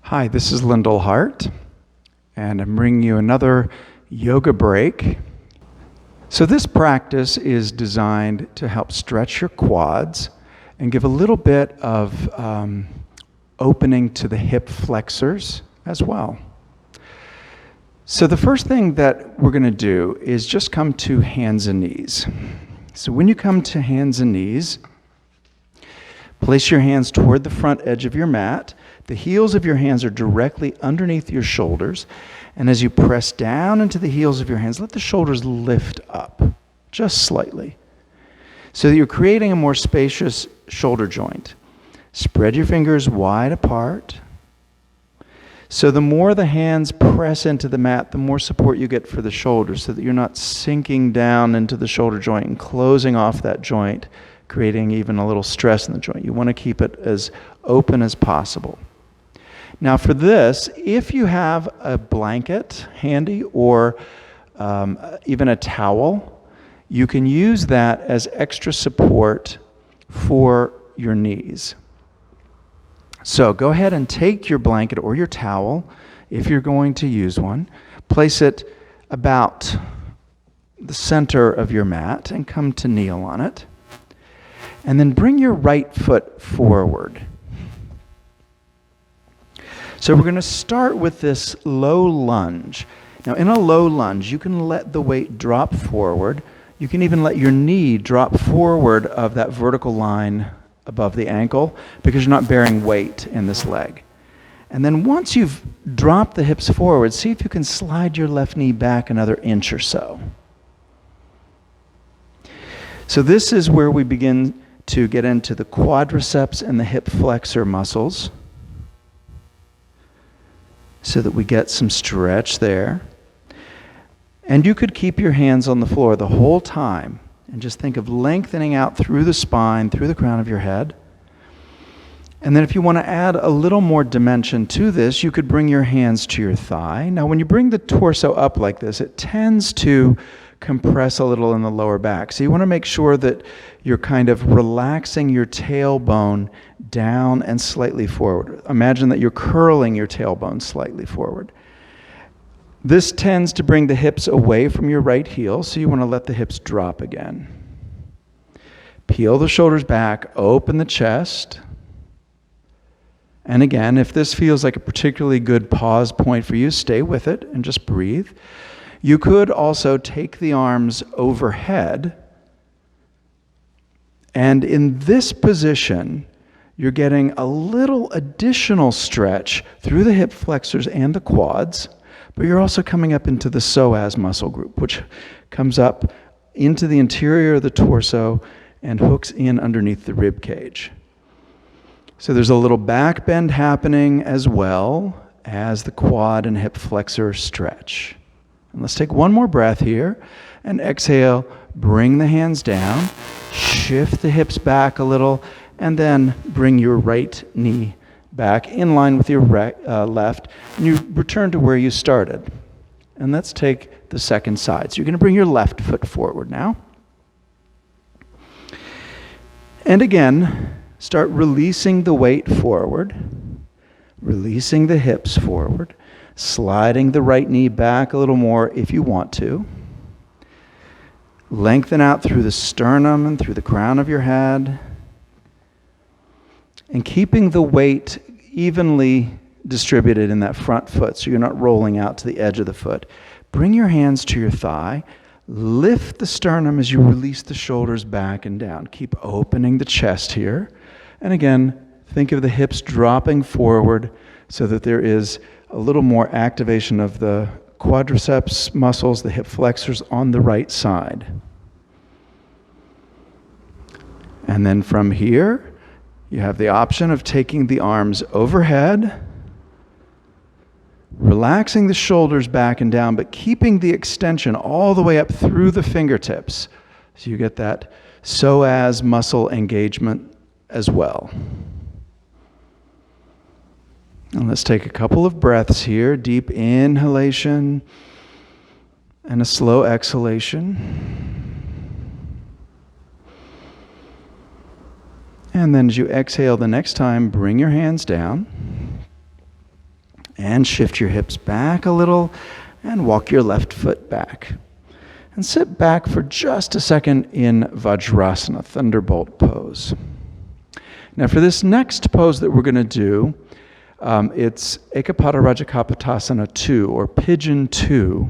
Hi, this is Lindel Hart, and I'm bringing you another yoga break. So this practice is designed to help stretch your quads and give a little bit of opening to the hip flexors as well. So the first thing that we're going to do is just come to hands and knees. So when you come to hands and knees, place your hands toward the front edge of your mat. The heels of your hands are directly underneath your shoulders. And as you press down into the heels of your hands, let the shoulders lift up just slightly so that you're creating a more spacious shoulder joint. Spread your fingers wide apart. So the more the hands press into the mat, the more support you get for the shoulders so that you're not sinking down into the shoulder joint and closing off that joint, creating even a little stress in the joint. You want to keep it as open as possible. Now for this, if you have a blanket handy or even a towel, you can use that as extra support for your knees. So go ahead and take your blanket or your towel, if you're going to use one, place it about the center of your mat and come to kneel on it. And then bring your right foot forward. So we're going to start with this low lunge. Now in a low lunge, you can let the weight drop forward. You can even let your knee drop forward of that vertical line above the ankle because you're not bearing weight in this leg. And then once you've dropped the hips forward, see if you can slide your left knee back another inch or so. So this is where we begin to get into the quadriceps and the hip flexor muscles so that we get some stretch there. And you could keep your hands on the floor the whole time and just think of lengthening out through the spine, through the crown of your head. And then if you want to add a little more dimension to this, you could bring your hands to your thigh. Now when you bring the torso up like this, it tends to compress a little in the lower back. So you want to make sure that you're kind of relaxing your tailbone down and slightly forward. Imagine that you're curling your tailbone slightly forward. This tends to bring the hips away from your right heel, so you want to let the hips drop again. Peel the shoulders back, open the chest. And again, if this feels like a particularly good pause point for you, stay with it and just breathe. You could also take the arms overhead, and in this position, you're getting a little additional stretch through the hip flexors and the quads, but you're also coming up into the psoas muscle group, which comes up into the interior of the torso and hooks in underneath the rib cage. So there's a little back bend happening as well as the quad and hip flexor stretch. And let's take one more breath here and exhale, bring the hands down, shift the hips back a little, and then bring your right knee back in line with your left, and you return to where you started. And let's take the second side. So you're going to bring your left foot forward now. And again, start releasing the weight forward, releasing the hips forward, sliding the right knee back a little more if you want to. Lengthen out through the sternum and through the crown of your head. And keeping the weight evenly distributed in that front foot so you're not rolling out to the edge of the foot. Bring your hands to your thigh. Lift the sternum as you release the shoulders back and down. Keep opening the chest here. And again, think of the hips dropping forward so that there is a little more activation of the quadriceps muscles, the hip flexors on the right side. And then from here, you have the option of taking the arms overhead, relaxing the shoulders back and down, but keeping the extension all the way up through the fingertips. So you get that psoas muscle engagement as well. And let's take a couple of breaths here. Deep inhalation and a slow exhalation. And then as you exhale the next time, bring your hands down. and shift your hips back a little and walk your left foot back. And sit back for just a second in Vajrasana, Thunderbolt pose. Now for this next pose that we're going to do, it's Ekapada Rajakapotasana 2, or Pigeon 2.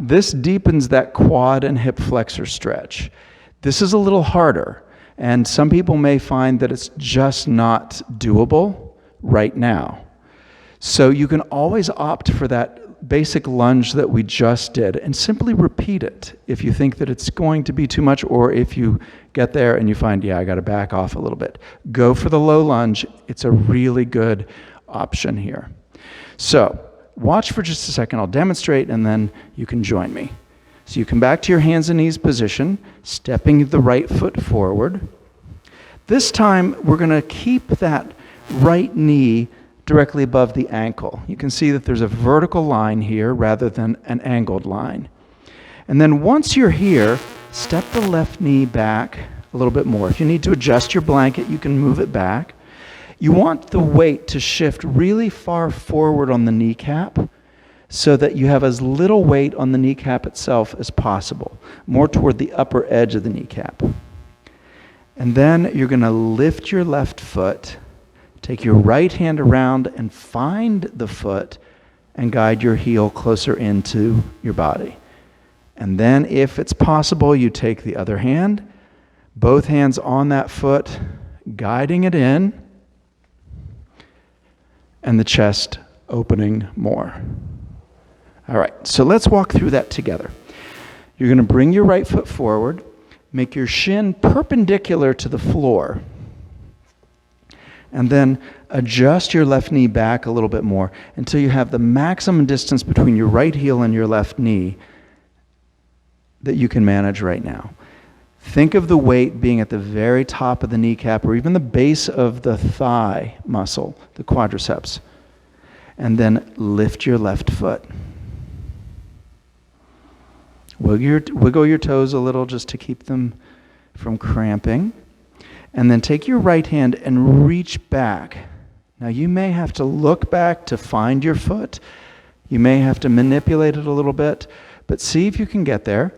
This deepens that quad and hip flexor stretch. This is a little harder, and some people may find that it's just not doable right now. So you can always opt for that basic lunge that we just did and simply repeat it if you think that it's going to be too much, or if you get there and you find, yeah, I got to back off a little bit. Go for the low lunge. It's a really good option here. So watch for just a second. I'll demonstrate and then you can join me. So you come back to your hands and knees position, stepping the right foot forward. This time we're going to keep that right knee directly above the ankle. You can see that there's a vertical line here rather than an angled line. And then once you're here, step the left knee back a little bit more. If you need to adjust your blanket, you can move it back. You want the weight to shift really far forward on the kneecap so that you have as little weight on the kneecap itself as possible, more toward the upper edge of the kneecap. And then you're going to lift your left foot. Take your right hand around and find the foot and guide your heel closer into your body. And then if it's possible, you take the other hand, both hands on that foot, guiding it in, and the chest opening more. All right, so let's walk through that together. You're going to bring your right foot forward, make your shin perpendicular to the floor, and then adjust your left knee back a little bit more until you have the maximum distance between your right heel and your left knee that you can manage right now. Think of the weight being at the very top of the kneecap or even the base of the thigh muscle, the quadriceps. And then lift your left foot. Wiggle your toes a little just to keep them from cramping. And then take your right hand and reach back. Now you may have to look back to find your foot. You may have to manipulate it a little bit, but see if you can get there.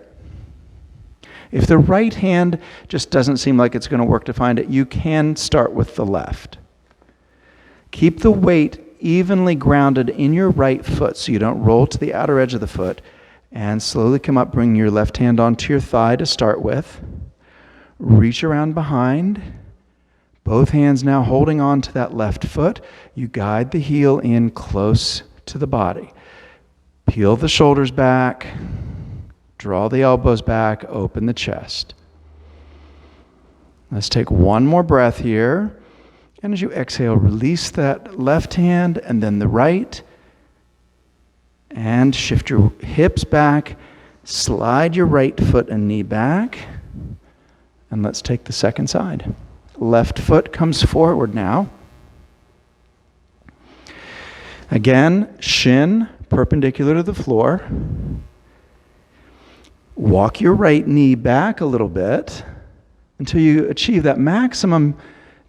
If the right hand just doesn't seem like it's going to work to find it, you can start with the left. Keep the weight evenly grounded in your right foot so you don't roll to the outer edge of the foot, and slowly come up, bring your left hand onto your thigh to start with. Reach around behind, both hands now holding on to that left foot. You guide the heel in close to the body. Peel the shoulders back, draw the elbows back, open the chest. Let's take one more breath here. And as you exhale, release that left hand and then the right. And shift your hips back, slide your right foot and knee back. And let's take the second side. Left foot comes forward now. Again, shin perpendicular to the floor. Walk your right knee back a little bit until you achieve that maximum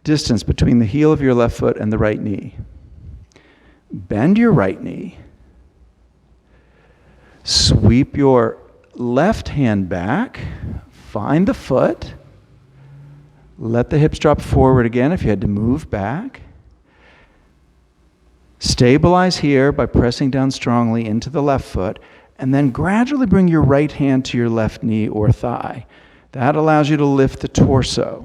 distance between the heel of your left foot and the right knee. Bend your right knee. Sweep your left hand back. Find the foot. Let the hips drop forward again if you had to move back. Stabilize here by pressing down strongly into the left foot, and then gradually bring your right hand to your left knee or thigh. That allows you to lift the torso.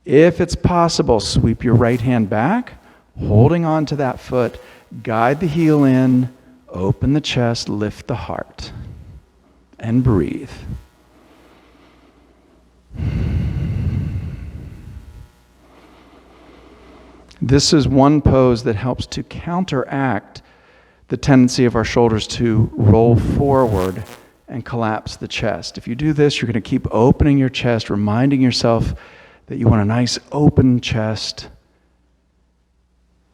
If it's possible, sweep your right hand back, holding on to that foot, guide the heel in, open the chest, lift the heart, and breathe. This is one pose that helps to counteract the tendency of our shoulders to roll forward and collapse the chest. If you do this, you're going to keep opening your chest, reminding yourself that you want a nice open chest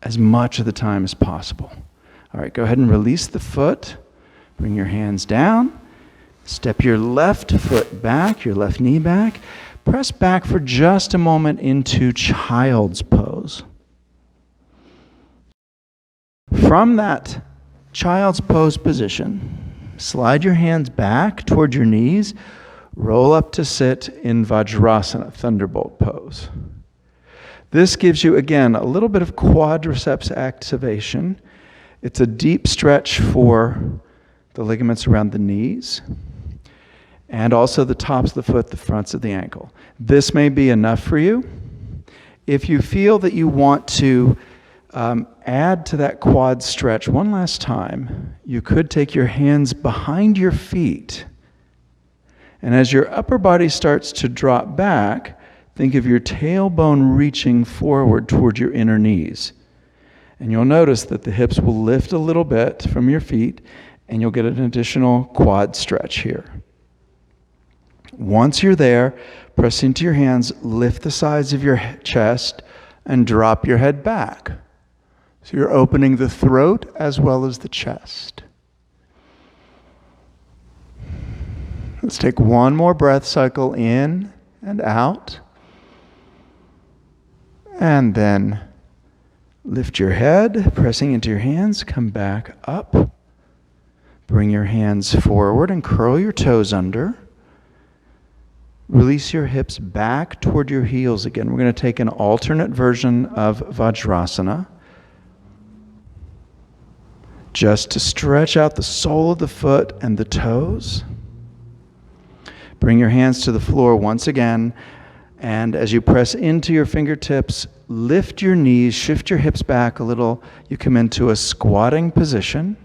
as much of the time as possible. All right, go ahead and release the foot. Bring your hands down. Step your left foot back, your left knee back. Press back for just a moment into child's pose. From that child's pose position, slide your hands back toward your knees, roll up to sit in Vajrasana, thunderbolt pose. This gives you, again, a little bit of quadriceps activation. It's a deep stretch for the ligaments around the knees and also the tops of the foot, the fronts of the ankle. This may be enough for you. If you feel that you want to add to that quad stretch one last time, you could take your hands behind your feet. And as your upper body starts to drop back, think of your tailbone reaching forward toward your inner knees. And you'll notice that the hips will lift a little bit from your feet, and you'll get an additional quad stretch here. Once you're there, press into your hands, lift the sides of your chest, and drop your head back. So you're opening the throat as well as the chest. Let's take one more breath cycle in and out. And then lift your head, pressing into your hands, come back up. Bring your hands forward and curl your toes under. Release your hips back toward your heels again. We're going to take an alternate version of Vajrasana, just to stretch out the sole of the foot and the toes. Bring your hands to the floor once again. And as you press into your fingertips, lift your knees, shift your hips back a little. You come into a squatting position.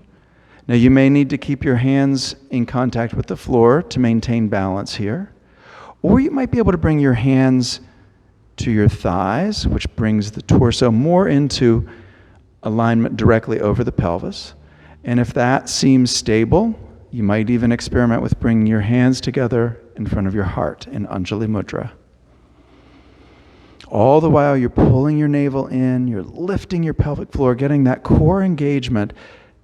Now you may need to keep your hands in contact with the floor to maintain balance here. Or you might be able to bring your hands to your thighs, which brings the torso more into alignment directly over the pelvis. And if that seems stable, you might even experiment with bringing your hands together in front of your heart in Anjali Mudra. All the while you're pulling your navel in, you're lifting your pelvic floor, getting that core engagement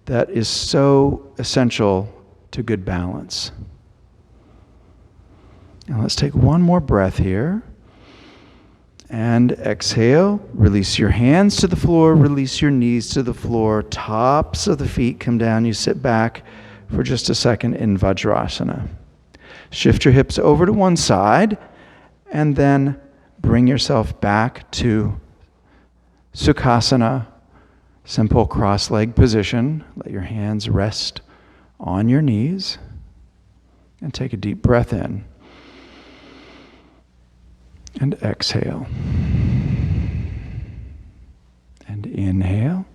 that is so essential to good balance. Now let's take one more breath here. And exhale, release your hands to the floor, release your knees to the floor, tops of the feet come down, you sit back for just a second in Vajrasana. Shift your hips over to one side, and then bring yourself back to Sukhasana, simple cross-leg position. Let your hands rest on your knees, and take a deep breath in. And exhale. And inhale.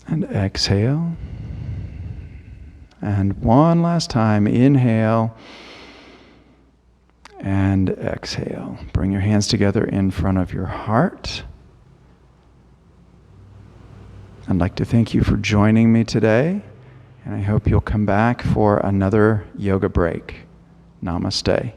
And exhale. And one last time, inhale. And exhale. Bring your hands together in front of your heart. I'd like to thank you for joining me today, and I hope you'll come back for another yoga break. Namaste.